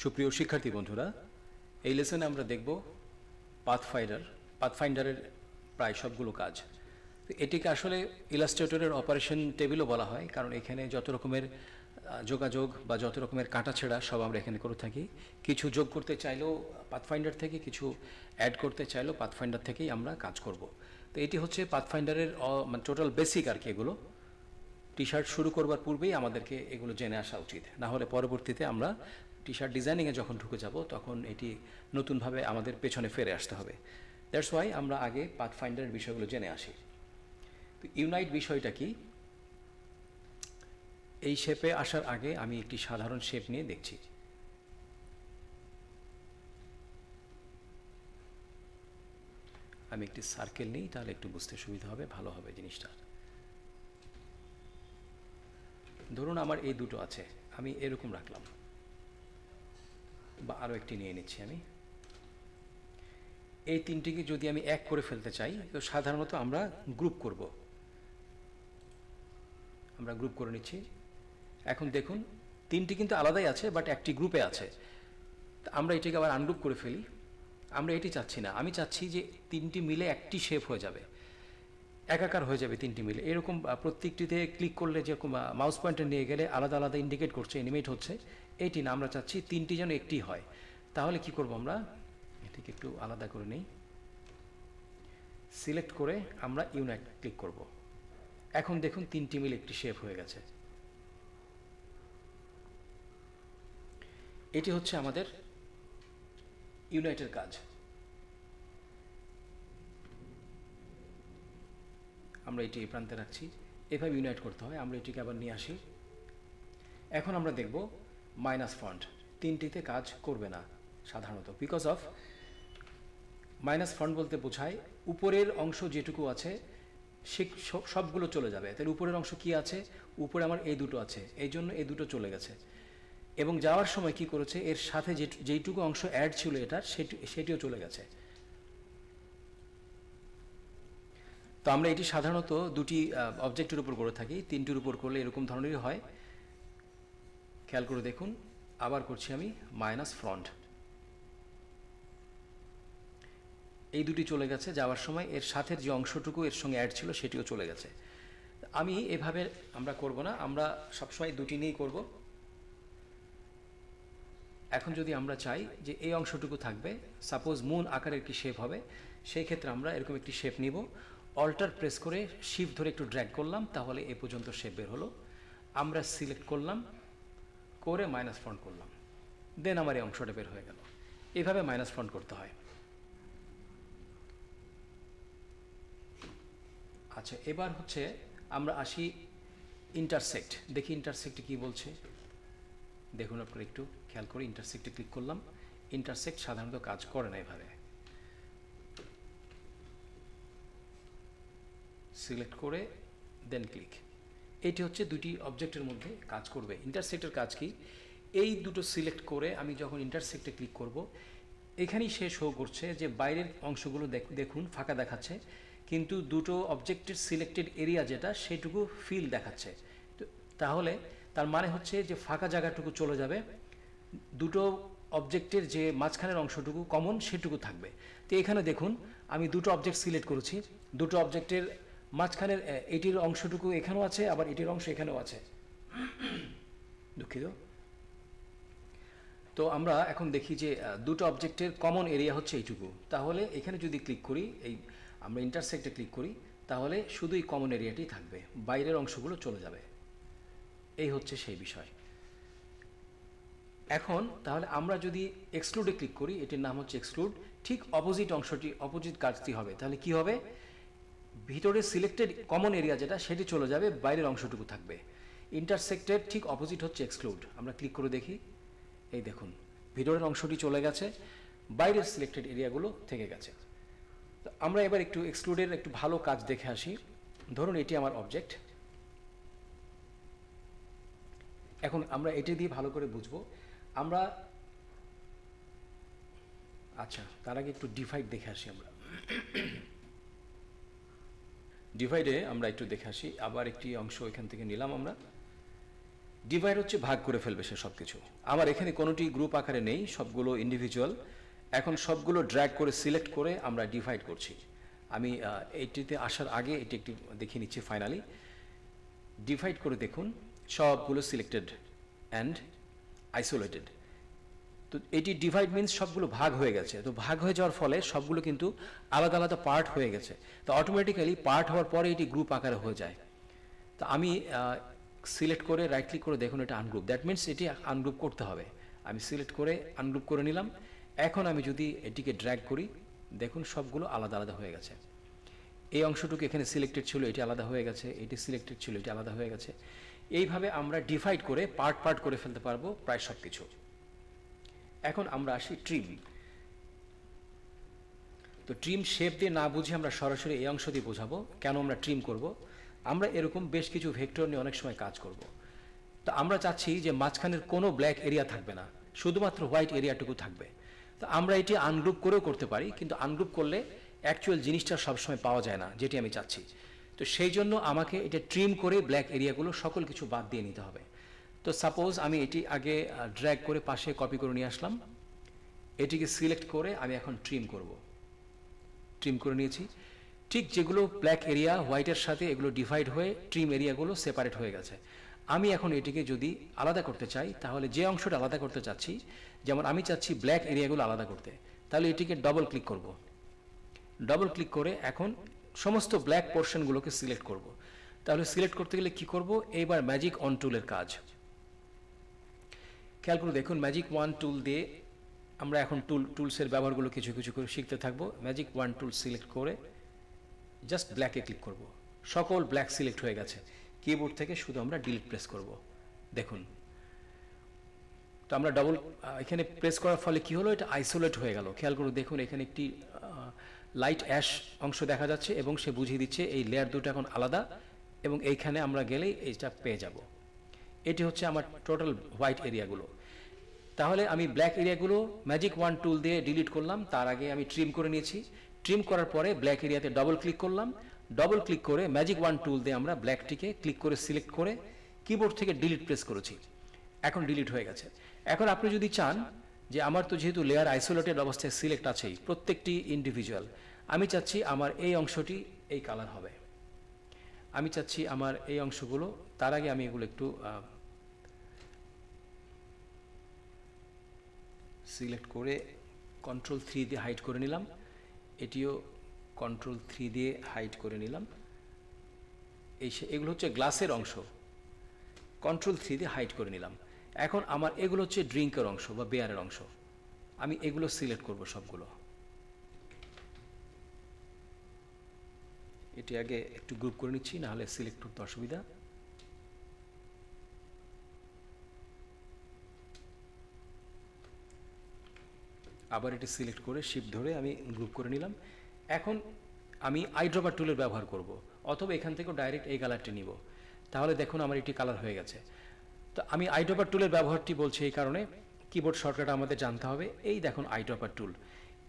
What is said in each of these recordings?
সুপ্রিয় শিক্ষার্থী বন্ধুরা, এই লেসনে আমরা দেখব পাথফাইন্ডারের প্রায় সবগুলো কাজ। তো এটিকে আসলে ইলাস্ট্রেটরের অপারেশন টেবিলও বলা হয়, কারণ এখানে যত রকমের যোগাযোগ বা যত রকমের কাটাছেড়া সব আমরা এখানে করে থাকি। কিছু যোগ করতে চাইলেও পাথফাইন্ডার থেকে, কিছু অ্যাড করতে চাইলেও পাথফাইন্ডার থেকেই আমরা কাজ করব। তো এটি হচ্ছে পাথফাইন্ডারের মানে টোটাল বেসিক আর কি। এগুলো টি শার্ট শুরু করবার পূর্বেই আমাদেরকে এগুলো জেনে আসা উচিত, না হলে পরবর্তীতে আমরা টি শার্ট ডিজাইনিংয়ে যখন ঢুকে যাব তখন এটি নতুনভাবে আমাদের পেছনে ফিরে আসতে হবে। দ্যাটস ওয়াই আমরা আগে পাথফাইন্ডারের বিষয়গুলো জেনে আসি। তো ইউনাইট বিষয়টা কি? এই শেপে আসার আগে আমি একটি সাধারণ শেপ নিয়ে দেখছি। আমি একটি সার্কেল নিই, তাহলে একটু বুঝতে সুবিধা হবে, ভালো হবে জিনিসটা। ধরুন আমার এই দুটো আছে, আমি এরকম রাখলাম, বা আরও একটি নিয়ে নিচ্ছি আমি। এই তিনটিকে যদি আমি এক করে ফেলতে চাই, তো সাধারণত আমরা গ্রুপ করব। আমরা গ্রুপ করে নিচ্ছি। এখন দেখুন তিনটি কিন্তু আলাদাই আছে, বাট একটি গ্রুপে আছে। আমরা এটিকে আবার আনগ্রুপ করে ফেলি। আমরা এটি চাচ্ছি না, আমি চাচ্ছি যে তিনটি মিলে একটি শেপ হয়ে যাবে, একাকার হয়ে যাবে তিনটি মিলে। এরকম প্রত্যেকটিতে ক্লিক করলে যেরকম মাউস পয়েন্টার নিয়ে গেলে আলাদা আলাদা ইন্ডিকেট করছে, অ্যানিমেট হচ্ছে, এইটি না, আমরা চাচ্ছি তিনটি যেন একটি হয়। তাহলে কি করব, আমরা এটিকে একটু আলাদা করে নিই। সিলেক্ট করে আমরা ইউনাইট ক্লিক করব। এখন দেখুন তিনটি মিলে একটি শেপ হয়ে গেছে। এটি হচ্ছে আমাদের ইউনাইটের কাজ। আমরা এটি এই প্রান্তে রাখছি, এভাবে ইউনাইট করতে হয়। আমরা এটিকে আবার নিয়ে আসি। এখন আমরা দেখব মাইনাস ফন্ট তিনটিতে কাজ করবে না সাধারণত, বিকজ অফ মাইনাস ফন্ট বলতে বোঝায় উপরের অংশ যেটুকু আছে সে সবগুলো চলে যাবে। তাহলে উপরের অংশ কি আছে? উপরে আমার এই দুটো আছে, এই জন্য এই দুটো চলে গেছে। এবং যাওয়ার সময় কি করেছে, এর সাথে যেইটুকু অংশ অ্যাড ছিল এটার, সেটিও চলে গেছে। তো আমরা এটি সাধারণত দুটি অবজেক্টের উপর করে থাকি, তিনটির উপর করলে এরকম ধরনেরই হয়। খেয়াল করে দেখুন, আবার করছি আমি মাইনাস ফ্রন্ট। এই দুটি চলে গেছে, যাওয়ার সময় এর সাথে যে অংশটুকু এর সঙ্গে অ্যাড ছিল সেটিও চলে গেছে। আমি এভাবে আমরা করব না, আমরা সবসময় দুটি নিয়েই করব। এখন যদি আমরা চাই যে এই অংশটুকু থাকবে, সাপোজ মুন আকারের কি শেপ হবে, সেই ক্ষেত্রে আমরা এরকম একটি শেপ নিব। অল্টার প্রেস করে শিফট ধরে একটু ড্র্যাগ করলাম, তাহলে এ পর্যন্ত শেপ বের হলো। আমরা সিলেক্ট করলাম, করে মাইনাস ফন্ট করলাম, দেন আমার এই অংশটা বের হয়ে গেল। এভাবে মাইনাস ফন্ট করতে হয়। আচ্ছা, এবার হচ্ছে আমরা আসি ইন্টারসেক্ট। দেখি ইন্টারসেক্টে কি বলছে। দেখুন আপনারা একটু খেয়াল করে, ইন্টারসেক্টে ক্লিক করলাম। ইন্টারসেক্ট সাধারণত কাজ করে না এভাবে। সিলেক্ট করে দেন ক্লিক। এটি হচ্ছে দুটি অবজেক্টের মধ্যে কাজ করবে। ইন্টারসেক্টের কাজ কি? এই দুটো সিলেক্ট করে আমি যখন ইন্টারসেক্টে ক্লিক করব, এখানেই সে শো করছে যে বাইরের অংশগুলো দেখুন ফাঁকা দেখাচ্ছে, কিন্তু দুটো অবজেক্টের সিলেক্টেড এরিয়া যেটা সেটুকু ফিল দেখাচ্ছে। তাহলে তার মানে হচ্ছে যে ফাঁকা জায়গাটুকু চলে যাবে, দুটো অবজেক্টের যে মাঝখানের অংশটুকু কমন সেটুকু থাকবে। তো এখানে দেখুন আমি দুটো অবজেক্ট সিলেক্ট করেছি, দুটো অবজেক্টের মাঝখানের এটির অংশটুকু এখানেও আছে, আবার এটির অংশ এখানেও আছে, দুঃখিত। তো আমরা এখন দেখি যে দুটো অবজেক্টের কমন এরিয়া হচ্ছে এইটুকু। তাহলে এখানে যদি ক্লিক করি, এই আমরা ইন্টারসেক্টে ক্লিক করি, তাহলে শুধু এই কমন এরিয়াটি থাকবে, বাইরের অংশগুলো চলে যাবে। এই হচ্ছে সেই বিষয়। এখন তাহলে আমরা যদি এক্সক্লুডে ক্লিক করি, এটির নাম হচ্ছে এক্সক্লুড, ঠিক অপোজিট অংশটি, অপোজিট কাজটি হবে। তাহলে কি হবে? ভিতরে সিলেক্টেড কমন এরিয়া যেটা সেটি চলে যাবে, বাইরের অংশটুকু থাকবে। ইন্টারসেক্টের ঠিক অপোজিট হচ্ছে এক্সক্লুড। আমরা ক্লিক করে দেখি, এই দেখুন ভিতরের অংশটি চলে গেছে, বাইরের সিলেক্টেড এরিয়াগুলো থেকে গেছে। তো আমরা এবার একটু এক্সক্লুডের একটু ভালো কাজ দেখে আসি। ধরুন এটি আমার অবজেক্ট। এখন আমরা এটি দিয়ে ভালো করে বুঝবো আমরা। আচ্ছা, তার আগে একটু ডিভাইড দেখে আসি আমরা। ডিভাইডে আমরা একটু দেখে আসি। আবার একটি অংশ এখান থেকে নিলাম আমরা। ডিভাইড হচ্ছে ভাগ করে ফেলবে সে সব কিছু। আমার এখানে কোনোটি গ্রুপ আকারে নেই, সবগুলো ইন্ডিভিজুয়াল। এখন সবগুলো ড্র্যাগ করে সিলেক্ট করে আমরা ডিভাইড করছি। আমি এইটিতে আসার আগে এটি একটি দেখিয়ে নিচ্ছি। ফাইনালি ডিভাইড করে দেখুন সবগুলো সিলেক্টেড অ্যান্ড আইসোলেটেড। তো এটি ডিভাইড মিনস সবগুলো ভাগ হয়ে গেছে। তো ভাগ হয়ে যাওয়ার ফলে সবগুলো কিন্তু আলাদা আলাদা পার্ট হয়ে গেছে। তো অটোমেটিক্যালি পার্ট হওয়ার পরে এটি গ্রুপ আকারে হয়ে যায়। তো আমি সিলেক্ট করে রাইট ক্লিক করে দেখুন এটা আনগ্রুপ, দ্যাট মিনস এটি আনগ্রুপ করতে হবে। আমি সিলেক্ট করে আনগ্রুপ করে নিলাম। এখন আমি যদি এটিকে ড্র্যাগ করি দেখুন সবগুলো আলাদা আলাদা হয়ে গেছে। এই অংশটুকু এখানে সিলেক্টেড ছিল, এটি আলাদা হয়ে গেছে, এটি সিলেক্টেড ছিল, এটি আলাদা হয়ে গেছে। এইভাবে আমরা ডিভাইড করে পার্ট পার্ট করে ফেলতে পারবো প্রায় সব কিছু। এখন আমরা আসি ট্রিম। তো ট্রিম শেপ দিয়ে না বুঝে আমরা সরাসরি এই অংশ দিয়ে বোঝাবো কেন আমরা ট্রিম করব। আমরা এরকম বেশ কিছু ভেক্টর নিয়ে অনেক সময় কাজ করব। তো আমরা চাচ্ছি যে মাঝখানের কোনো ব্ল্যাক এরিয়া থাকবে না, শুধুমাত্র হোয়াইট এরিয়াটুকু থাকবে। তো আমরা এটি আনগ্রুপ করেও করতে পারি, কিন্তু আনগ্রুপ করলে অ্যাকচুয়াল জিনিসটা সবসময় পাওয়া যায় না যেটি আমি চাচ্ছি। তো সেই জন্য আমাকে এটা ট্রিম করে ব্ল্যাক এরিয়াগুলো সকল কিছু বাদ দিয়ে নিতে হবে। তো সাপোজ আমি এটি আগে ড্র্যাগ করে পাশে কপি করে নিয়ে আসলাম, এটিকে সিলেক্ট করে আমি এখন ট্রিম করব। ট্রিম করে নিয়েছি। ঠিক যেগুলো ব্ল্যাক এরিয়া হোয়াইটের সাথে এগুলো ডিভাইড হয়ে ট্রিম এরিয়াগুলো সেপারেট হয়ে গেছে। আমি এখন এটিকে যদি আলাদা করতে চাই তাহলে যে অংশটা আলাদা করতে চাচ্ছি, যেমন আমি চাচ্ছি ব্ল্যাক এরিয়াগুলো আলাদা করতে, তাহলে এটিকে ডবল ক্লিক করব। ডবল ক্লিক করে এখন সমস্ত ব্ল্যাক পোর্শনগুলোকে সিলেক্ট করব। তাহলে সিলেক্ট করতে গেলে কি করব, এইবার ম্যাজিক অন টুলের কাজ। খেয়াল করে দেখুন ম্যাজিক ওয়ান টুল দিয়ে আমরা এখন টুলসের ব্যবহারগুলো কিছু কিছু করে শিখতে থাকবো। ম্যাজিক ওয়ান টুল সিলেক্ট করে জাস্ট ব্ল্যাকে ক্লিক করব। সকল ব্ল্যাক সিলেক্ট হয়ে গেছে। কিবোর্ড থেকে শুধু আমরা ডিলিট প্রেস করব। দেখুন তো আমরা ডবল এখানে প্রেস করার ফলে কি হলো, এটা আইসোলেট হয়ে গেল। খেয়াল করে দেখুন এখানে একটি লাইট অ্যাশ অংশ দেখা যাচ্ছে এবং সে বুঝিয়ে দিচ্ছে এই লেয়ার দুটো এখন আলাদা, এবং এইখানে আমরা গেলেই এইটা পেয়ে যাব। এটি হচ্ছে আমার টোটাল হোয়াইট এরিয়াগুলো। তাহলে আমি ব্ল্যাক এরিয়াগুলো ম্যাজিক ওয়ান টুল দিয়ে ডিলিট করলাম, তার আগে আমি ট্রিম করে নিয়েছি। ট্রিম করার পরে ব্ল্যাক এরিয়াতে ডবল ক্লিক করলাম, ডবল ক্লিক করে ম্যাজিক ওয়ান টুল দিয়ে আমরা ব্ল্যাকটিকে ক্লিক করে সিলেক্ট করে কিবোর্ড থেকে ডিলিট প্রেস করেছি। এখন ডিলিট হয়ে গেছে। এখন আপনি যদি চান যে আমার তো যেহেতু লেয়ার আইসোলেটেড অবস্থায় সিলেক্ট আছেই, প্রত্যেকটি ইন্ডিভিজুয়াল, আমি চাচ্ছি আমার এই অংশটি এই কালার হবে, আমি চাচ্ছি আমার এই অংশগুলো, তার আগে আমি এগুলো একটু সিলেক্ট করে কন্ট্রোল 3 দিয়ে হাইড করে নিলাম, এটিও কন্ট্রোল 3 দিয়ে হাইড করে নিলাম। এগুলো হচ্ছে গ্লাসের অংশ, কন্ট্রোল 3 দিয়ে হাইড করে নিলাম। এখন আমার এগুলো হচ্ছে ড্রিঙ্কের অংশ বা বেয়ারের অংশ, আমি এগুলো সিলেক্ট করব সবগুলো। এটি আগে একটু গ্রুপ করে নিচ্ছি, না হলে সিলেক্ট করতে অসুবিধা। আবার এটি সিলেক্ট করে শিফট ধরে আমি গ্রুপ করে নিলাম। এখন আমি আইড্রপার টুলের ব্যবহার করব, অথবা এখান থেকেও ডাইরেক্ট এই কালারটি নিব। তাহলে দেখুন আমার এটি কালার হয়ে গেছে। তো আমি আইড্রপার টুলের ব্যবহারটি বলছি এই কারণে, কিবোর্ড শর্টকাট আমাদের জানতে হবে। এই দেখুন আইড্রপার টুল,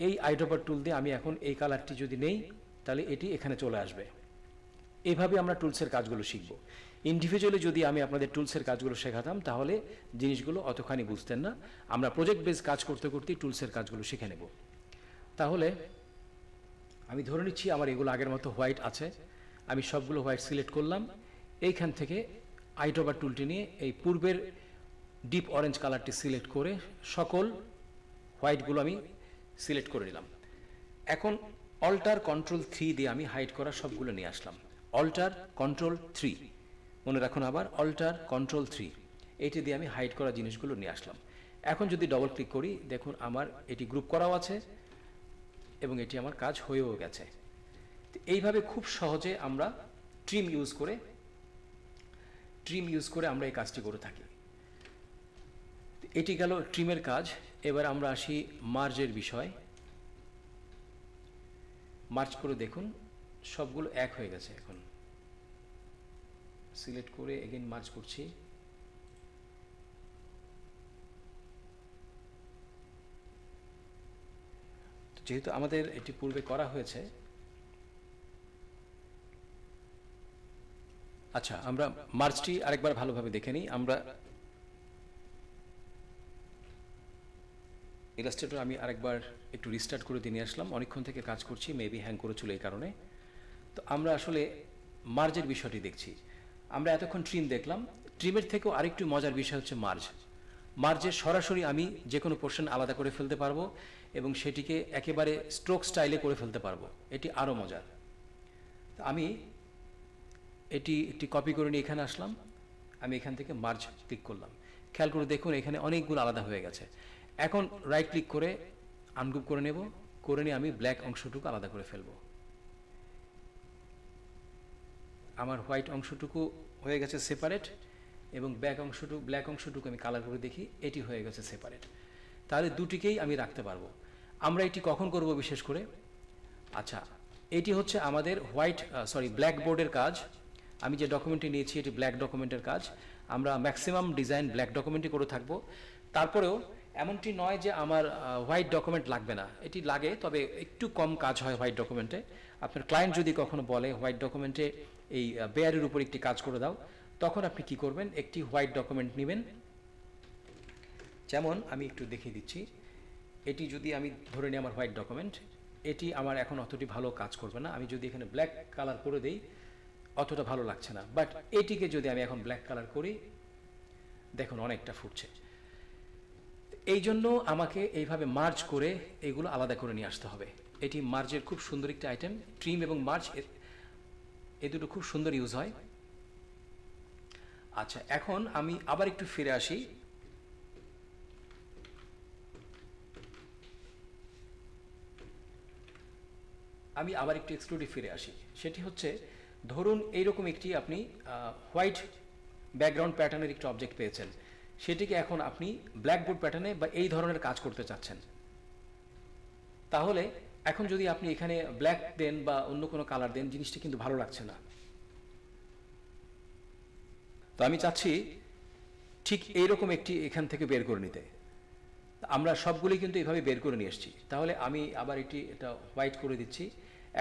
এই আইড্রপার টুল দিয়ে আমি এখন এই কালারটি যদি নেই তাহলে এটি এখানে চলে আসবে। এইভাবে আমরা টুলসের কাজগুলো শিখব। ইন্ডিভিজুয়ালি যদি আমি আপনাদের টুলসের কাজগুলো শেখাতাম তাহলে জিনিসগুলো অতখানি বুঝতেন না। আমরা প্রজেক্ট বেস কাজ করতে করতেই টুলসের কাজগুলো শিখে নেব। তাহলে আমি ধরে নিচ্ছি আমার এগুলো আগের মতো হোয়াইট আছে, আমি সবগুলো হোয়াইট সিলেক্ট করলাম। এইখান থেকে আইড্রপার টুলটি নিয়ে এই পূর্বের ডিপ অরেঞ্জ কালারটি সিলেক্ট করে সকল হোয়াইটগুলো আমি সিলেক্ট করে নিলাম। এখন অল্টার কন্ট্রোল 3 দিয়ে আমি হাইড করা সবগুলো নিয়ে আসলাম। অল্টার কন্ট্রোল 3, মনে রাখুন আবার অল্টার কন্ট্রোল 3, এটি দিয়ে আমি হাইড করা জিনিসগুলো নিয়ে আসলাম। এখন যদি ডবল ক্লিক করি দেখুন আমার এটি গ্রুপ করাও আছে এবং এটি আমার কাজ হয়েও গেছে। এইভাবে খুব সহজে আমরা ট্রিম ইউজ করে আমরা এই কাজটি করে থাকি। এটি গেল ট্রিমের কাজ। এবার আমরা আসি মার্জের বিষয়। মার্জ করে দেখুন সবগুলো এক হয়ে গেছে। এখন সিলেক্ট করে এগেইন মার্জ করছি। যেহেতু আমাদের এটি পূর্বে করা হয়েছে, আচ্ছা, আমরা মার্জটি আরেকবার ভালোভাবে দেখে নিই। আমরা ইলাস্ট্রেটর আমি আরেকবার একটু রিস্টার্ট করে দিয়ে নিয়ে আসলাম, অনেকক্ষণ থেকে কাজ করছি, মেবি হ্যাং করেছিল এই কারণে। তো আমরা আসলে মার্জের বিষয়টি দেখছি। আমরা এতক্ষণ ট্রিম দেখলাম, ট্রিমের থেকেও আরেকটু মজার বিষয় হচ্ছে মার্জ। মার্জের সরাসরি আমি যে কোনো পোর্শন আলাদা করে ফেলতে পারবো এবং সেটিকে একেবারে স্ট্রোক স্টাইলে করে ফেলতে পারবো, এটি আরও মজার। আমি এটি একটি কপি করে নিয়ে এখানে আসলাম, আমি এখান থেকে মার্জ ক্লিক করলাম, খেয়াল করে দেখুন এখানে অনেকগুলো আলাদা হয়ে গেছে। এখন রাইট ক্লিক করে আনগ্রুপ করে নেব, করে নিয়ে আমি ব্ল্যাক অংশটুকু আলাদা করে ফেলব। আমার হোয়াইট অংশটুকু হয়ে গেছে সেপারেট এবং ব্ল্যাক অংশটুকু আমি কালার করে দেখি, এটি হয়ে গেছে সেপারেট। তাহলে দুটিকেই আমি রাখতে পারবো। আমরা এটি কখন করব বিশেষ করে? আচ্ছা, এটি হচ্ছে আমাদের ব্ল্যাক বোর্ডের কাজ। আমি যে ডকুমেন্টটি নিয়েছি এটি ব্ল্যাক ডকুমেন্টের কাজ। আমরা ম্যাক্সিমাম ডিজাইন ব্ল্যাক ডকুমেন্টই করে থাকবো। তারপরেও এমনটি নয় যে আমার হোয়াইট ডকুমেন্ট লাগবে না, এটি লাগে, তবে একটু কম কাজ হয় হোয়াইট ডকুমেন্টে। আপনার ক্লায়েন্ট যদি কখনো বলে হোয়াইট ডকুমেন্টে এই বেয়ারের উপর একটি কাজ করে দাও, তখন আপনি কি করবেন, একটি হোয়াইট ডকুমেন্ট নেবেন। যেমন আমি একটু দেখিয়ে দিচ্ছি, এটি যদি আমি ধরে নিই আমার হোয়াইট ডকুমেন্ট, এটি আমার এখন অতটি ভালো কাজ করবে না। আমি যদি এখানে ব্ল্যাক কালার করে দিই অতটা ভালো লাগছে না, বাট এটিকে যদি আমি এখন ব্ল্যাক কালার করি দেখুন অনেকটা ফুটছে। এই জন্য আমাকে এইভাবে মার্জ করে এগুলো আলাদা করে নিয়ে আসতে হবে। এটি মার্জের খুব সুন্দর একটি আইটেম। ট্রিম এবং মার্জ এ দুটো খুব সুন্দর ইউজ হয়। আচ্ছা, এখন আমি আবার একটু ফিরে আসি। আমি আবার একটু এক্সক্লুডিভ ফিরে আসি। সেটি হচ্ছে, ধরুন এইরকম একটি আপনি হোয়াইট ব্যাকগ্রাউন্ড প্যাটার্নের একটি অবজেক্ট পেয়েছেন, সেটিকে এখন আপনি ব্ল্যাকবোর্ড প্যাটার্নে বা এই ধরনের কাজ করতে চাচ্ছেন। তাহলে এখন যদি আপনি এখানে ব্ল্যাক দেন বা অন্য কোনো কালার দেন, জিনিসটা কিন্তু ভালো লাগছে না। তো আমি চাচ্ছি ঠিক এইরকম একটি এখান থেকে বের করে নিতে। আমরা সবগুলি কিন্তু এইভাবে বের করে নিয়ে এসেছি। তাহলে আমি আবার এটা হোয়াইট করে দিচ্ছি।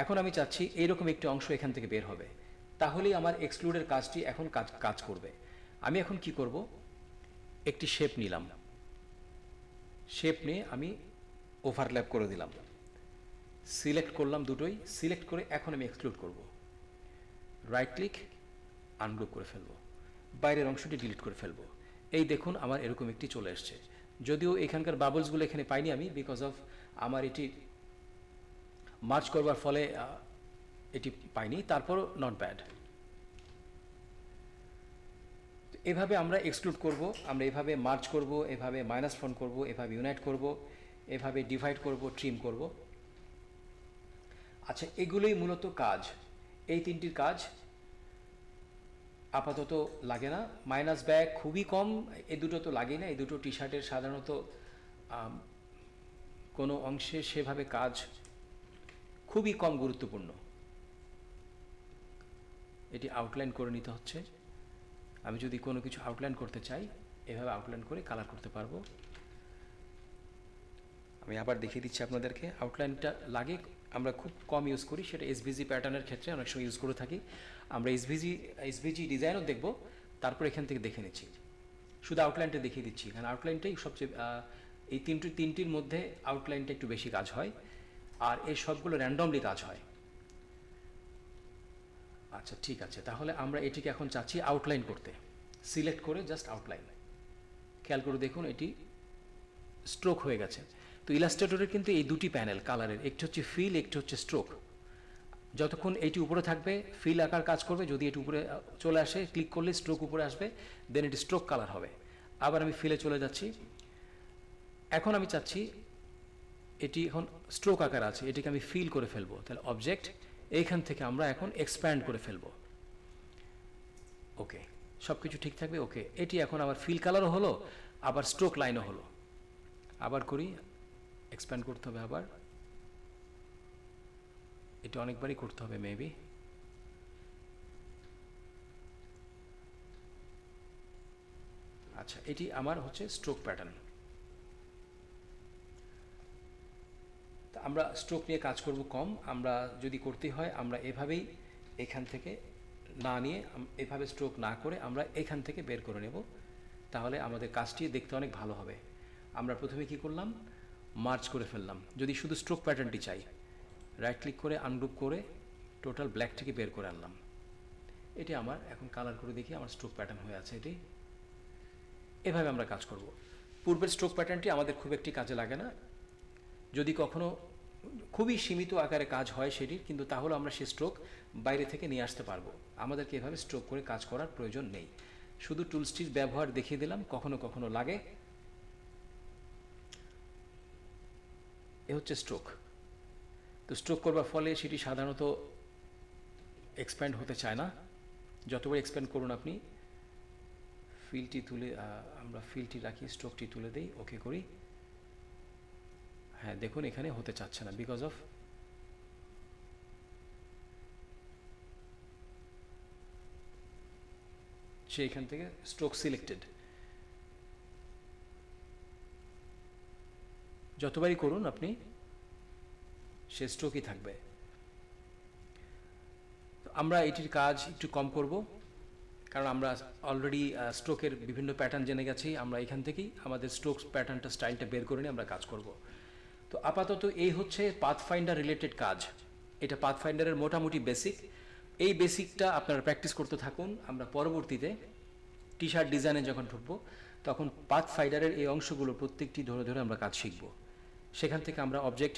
এখন আমি চাচ্ছি এইরকম একটি অংশ এখান থেকে বের হবে, তাহলেই আমার এক্সক্লুডের কাজটি এখন কাজ করবে। আমি এখন কি করব, একটি শেপ নিলাম, শেপ নিয়ে আমি ওভারল্যাপ করে দিলাম, সিলেক্ট করলাম দুটোই, সিলেক্ট করে এখন আমি এক্সক্লুড করব। রাইট ক্লিক, আনগ্রুপ করে ফেলবো, বাইরের অংশটি ডিলিট করে ফেলবো। এই দেখুন আমার এরকম একটি চলে এসছে। যদিও এখানকার বাবলসগুলো এখানে পাইনি আমি, বিকজ অফ আমার এটি মার্চ করবার ফলে এটি পাইনি, তারপরও নট ব্যাড। এভাবে আমরা এক্সক্লুড করব, আমরা এভাবে মার্চ করব, এভাবে মাইনাস ফোন করব, এভাবে ইউনাইট করব, এভাবে ডিভাইড করব, ট্রিম করব। আচ্ছা, এগুলোই মূলত কাজ। এই তিনটির কাজ আপাতত লাগে না। মাইনাস ব্যাক খুবই কম, এই দুটো তো লাগেই না। এই দুটো টি শার্টের সাধারণত কোনো অংশে সেভাবে কাজ খুবই কম গুরুত্বপূর্ণ। এটি আউটলাইন করে নিতে হচ্ছে। আমি যদি কোনো কিছু আউটলাইন করতে চাই, এভাবে আউটলাইন করে কালার করতে পারবো। আমি আবার দেখিয়ে দিচ্ছি আপনাদেরকে। আউটলাইনটা লাগে, আমরা খুব কম ইউজ করি, সেটা এসভিজি প্যাটার্নের ক্ষেত্রে অনেক সময় ইউজ করে থাকি। আমরা এসভিজি ডিজাইনও দেখব, তারপর এখান থেকে দেখে নিচ্ছি। শুধু আউটলাইনটা দেখিয়ে দিচ্ছি, কারণ আউটলাইনটাই সবচেয়ে এই তিনটির মধ্যে আউটলাইনটা একটু বেশি কাজ হয়, আর এই সবগুলো র্যান্ডমলি কাজ হয়। আচ্ছা, ঠিক আছে, তাহলে আমরা এটিকে এখন চাচ্ছি আউটলাইন করতে। সিলেক্ট করে জাস্ট আউটলাইন, খেয়াল করে দেখুন এটি স্ট্রোক হয়ে গেছে। তো ইলাস্ট্রেটরের কিন্তু এই দুটি প্যানেল কালারের, একটি হচ্ছে ফিল, একটি হচ্ছে স্ট্রোক। যতক্ষণ এটি উপরে থাকবে ফিল আকার কাজ করবে, যদি এটি উপরে চলে আসে ক্লিক করলে স্ট্রোক উপরে আসবে, দেন এটি স্ট্রোক কালার হবে। আবার আমি ফিলে চলে যাচ্ছি। এখন আমি চাচ্ছি এটি এখন স্ট্রোক আকার আছে, এটিকে আমি ফিল করে ফেলবো। তাহলে অবজেক্ট, এইখান থেকে আমরা এখন এক্সপ্যান্ড করে ফেলবো। ওকে, সব কিছু ঠিক থাকবে। ওকে, এটি এখন আবার ফিল কালারও হলো, আবার স্ট্রোক লাইনও হলো। আবার করি, এক্সপ্যান্ড করতে হবে, আবার এটা অনেকবারই করতে হবে মেবি। আচ্ছা, এটি আমার হচ্ছে স্ট্রোক প্যাটার্ন। আমরা স্ট্রোক নিয়ে কাজ করব কম, আমরা যদি করতে হয় আমরা এভাবেই এখান থেকে না নিয়ে এভাবে স্ট্রোক না করে আমরা এখান থেকে বের করে নেব, তাহলে আমাদের কাজটি দেখতে অনেক ভালো হবে। আমরা প্রথমে কি করলাম, মার্জ করে ফেললাম। যদি শুধু স্ট্রোক প্যাটার্নটি চাই, রাইট ক্লিক করে আনগ্রুপ করে টোটাল ব্ল্যাকটিকে বের করে আনলাম। এটি আমার এখন কালার করে দেখি আমার স্ট্রোক প্যাটার্ন হয়ে আছে। এটি এভাবে আমরা কাজ করব। পূর্বের স্ট্রোক প্যাটার্নটি আমাদের খুব একটি কাজে লাগে না, যদি কখনো খুবই সীমিত আকারে কাজ হয় সেটির, কিন্তু তাহলে আমরা সেই স্ট্রোক বাইরে থেকে নিয়ে আসতে পারবো। আমাদেরকে এভাবে স্ট্রোক করে কাজ করার প্রয়োজন নেই। শুধু টুলসটির ব্যবহার দেখিয়ে দিলাম, কখনো কখনো লাগে। এ হচ্ছে স্ট্রোক। তো স্ট্রোক করবার ফলে সেটি সাধারণত এক্সপ্যান্ড হতে চায় না। যতবার এক্সপ্যান্ড করুন আপনি, ফিলটি তুলে আমরা ফিলটি রাখি, স্ট্রোকটি তুলে দেই, ওকে করি। হ্যাঁ দেখুন এখানে হতে চাচ্ছে না, বিকজ অফ সে এখান থেকে স্ট্রোক সিলেক্টেড। যতবারই করুন আপনি, সে স্ট্রোকই থাকবে। আমরা এটির কাজ একটু কম করব, কারণ আমরা অলরেডি স্ট্রোকের বিভিন্ন প্যাটার্ন জেনে গেছি। আমরা এখান থেকেই আমাদের স্ট্রোক প্যাটার্নটা, স্টাইলটা বের করে নিয়ে আমরা কাজ করব। তো আপাতত এই হচ্ছে পাথফাইন্ডার রিলেটেড কাজ। এটা পাথফাইন্ডারের মোটামুটি বেসিক। এই বেসিকটা আপনারা প্র্যাকটিস করতে থাকুন। আমরা পরবর্তীতে টি শার্ট ডিজাইনে যখন ঢুকবো, তখন পাথফাইন্ডারের এই অংশগুলো প্রত্যেকটি ধরে ধরে আমরা কাজ শিখব। সেখান থেকে আমরা অবজেক্ট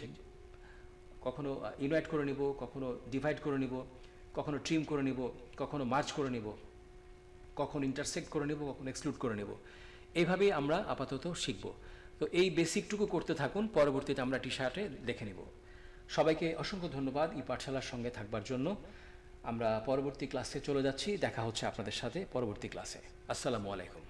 কখনো ইনভাইট করে নিব, কখনো ডিভাইড করে নিব, কখনো ট্রিম করে নিব, কখনো মার্চ করে নিব, কখনো ইন্টারসেক্ট করে নেব, কখনো এক্সক্লুড করে নেব। এইভাবেই আমরা আপাতত শিখব। তো এই বেসিকটুকু করতে থাকুন, পরবর্তীতে আমরা টি শার্টে দেখে নেব। সবাইকে অসংখ্য ধন্যবাদ এই পাঠশালার সঙ্গে থাকবার জন্য। আমরা পরবর্তী ক্লাসে চলে যাচ্ছি। দেখা হচ্ছে আপনাদের সাথে পরবর্তী ক্লাসে। আসসালামু আলাইকুম।